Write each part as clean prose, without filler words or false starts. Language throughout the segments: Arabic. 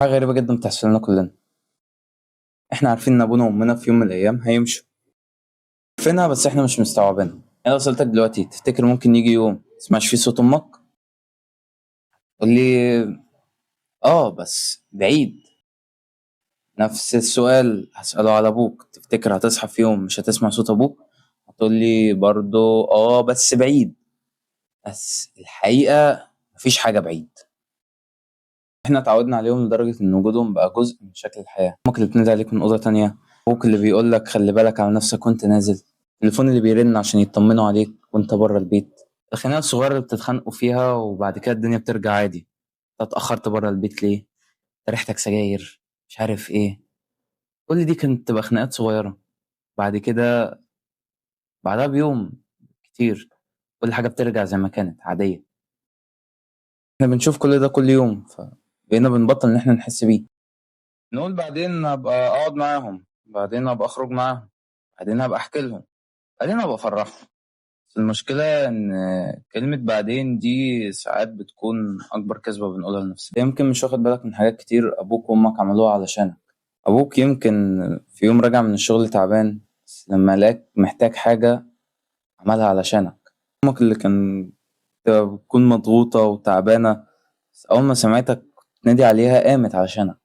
حاجة غريبة جدا بتحصل لنا كلنا. احنا عارفين ان ابونا وامنا في يوم من الايام هيمشوا، عارفينها بس احنا مش مستوعبينها. انا لو سألتك دلوقتي تفتكر ممكن يجي يوم تسمعش فيه صوت امك؟ تقول لي اه بس بعيد. نفس السؤال هسأله على ابوك، تفتكر هتصحى في يوم مش هتسمع صوت ابوك؟ هتقول لي برضو اه بس بعيد. بس الحقيقة مفيش حاجة بعيد، احنا اتعودنا عليهم لدرجة ان وجودهم بقى جزء من شكل الحياة. امك اللي بتنادي عليك من أوضة تانية، ابوك اللي بيقول لك خلي بالك على نفسك وانت نازل، التليفون اللي بيرن عشان يطمنوا عليك وانت بره البيت، الخناقة الصغيرة اللي بتتخانقوا فيها وبعد كده الدنيا بترجع عادي. انت اتأخرت بره البيت ليه؟ انت ريحتك سجاير، مش عارف ايه. كل دي كانت تبقى خناقات صغيرة. بعد كده بعدها بيوم كتير كل حاجة بترجع زي ما كانت عادية. احنا بنشوف كل ده كل يوم فبقينا بنبطل ان احنا نحس بيه. نقول بعدين هبقى اقعد معاهم، بعدين هبقى اخرج معاهم، بعدين هبقى احكي لهم، بعدين هبقى افرحهم. بس المشكلة ان كلمة بعدين دي ساعات بتكون اكبر كذبة بنقولها لنفسنا. يمكن مش واخد بالك من حاجات كتير ابوك وامك عملوها علشانك. ابوك يمكن في يوم راجع من الشغل تعبان، بس لما لقاك محتاج حاجة عملها علشانك. امك اللي كان بتكون مضغوطة وتعبانة، بس اول ما سمعتك تنادي عليها قامت علشانك.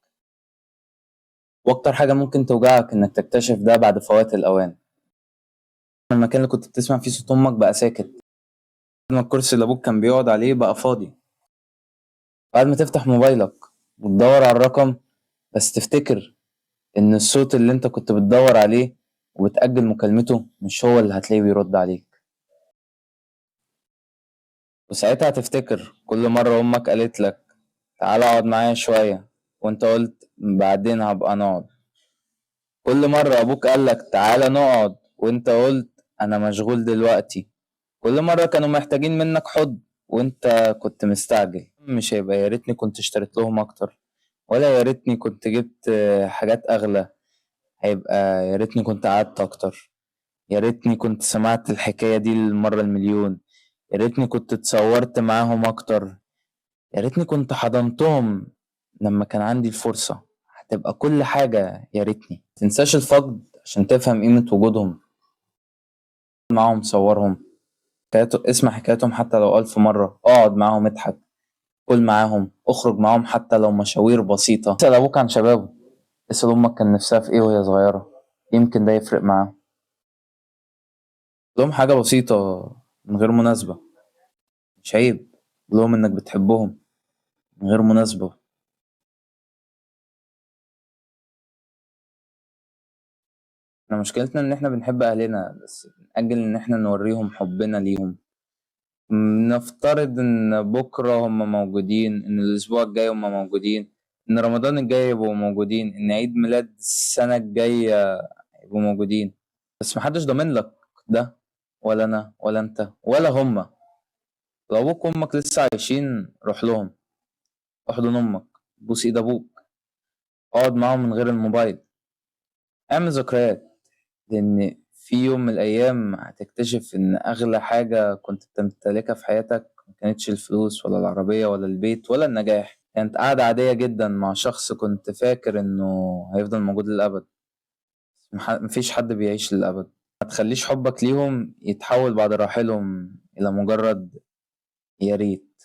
واكتر حاجة ممكن توجعك انك تكتشف ده بعد فوات الاوان. المكان اللي كنت بتسمع فيه صوت امك بقى ساكت، بعد ما الكرسي اللي ابوك كان بيقعد عليه بقى فاضي، بعد ما تفتح موبايلك وتدور على الرقم بس تفتكر ان الصوت اللي انت كنت بتدور عليه وبتأجل مكالمته مش هو اللي هتلاقيه بيرد عليك. وساعتها هتفتكر كل مرة امك قالت لك تعالى اقعد معايا شوية وانت قلت بعدين هبقى نقعد. كل مرة ابوك قالك تعالى نقعد وانت قلت انا مشغول دلوقتي. كل مرة كانوا محتاجين منك حضن وانت كنت مستعجل. مش هيبقى يا ريتني كنت اشتريت لهم اكتر، ولا يا ريتني كنت جبت حاجات اغلى. هيبقى يا ريتني كنت قعدت اكتر، يا ريتني كنت سمعت الحكاية دي للمرة المليون، يا ريتني كنت اتصورت معاهم اكتر، يا ريتني كنت حضنتهم لما كان عندي الفرصة. هتبقى كل حاجة يا ريتني. متنساش الفقد عشان تفهم قيمة وجودهم. معاهم صورهم، اسمع حكاياتهم حتى لو 1000 مرة، اقعد معاهم اضحك، كل معاهم، اخرج معاهم حتى لو مشاوير بسيطة. اسأل أبوك عن شبابه، اسأل أمك كان نفسها في إيه وهي صغيرة، يمكن ده يفرق معاهم. لهم حاجة بسيطة من غير مناسبة، مش عيب. لهم إنك بتحبهم من غير مناسبة. احنا مشكلتنا إن احنا بنحب أهلنا بس بنأجل إن احنا نوريهم حبنا ليهم. نفترض إن بكرة هما موجودين، إن الأسبوع الجاي هما موجودين، إن رمضان الجاي يبقوا موجودين، إن عيد ميلاد السنة الجاية يبقوا موجودين. بس محدش ضامن لك ده، ولا أنا ولا أنت ولا هما. لو أبوك وأمك لسه عايشين روح لهم، احضن أمك، بوس إيد أبوك، اقعد معاهم من غير الموبايل، اعمل ذكريات. لأن في يوم من الأيام هتكتشف إن أغلى حاجة كنت بتمتلكها في حياتك مكانتش الفلوس ولا العربية ولا البيت ولا النجاح، كانت قعدة عادية جدا مع شخص كنت فاكر إنه هيفضل موجود للأبد. مفيش حد بيعيش للأبد. ما تخليش حبك ليهم يتحول بعد رحيلهم إلى مجرد يا ريت.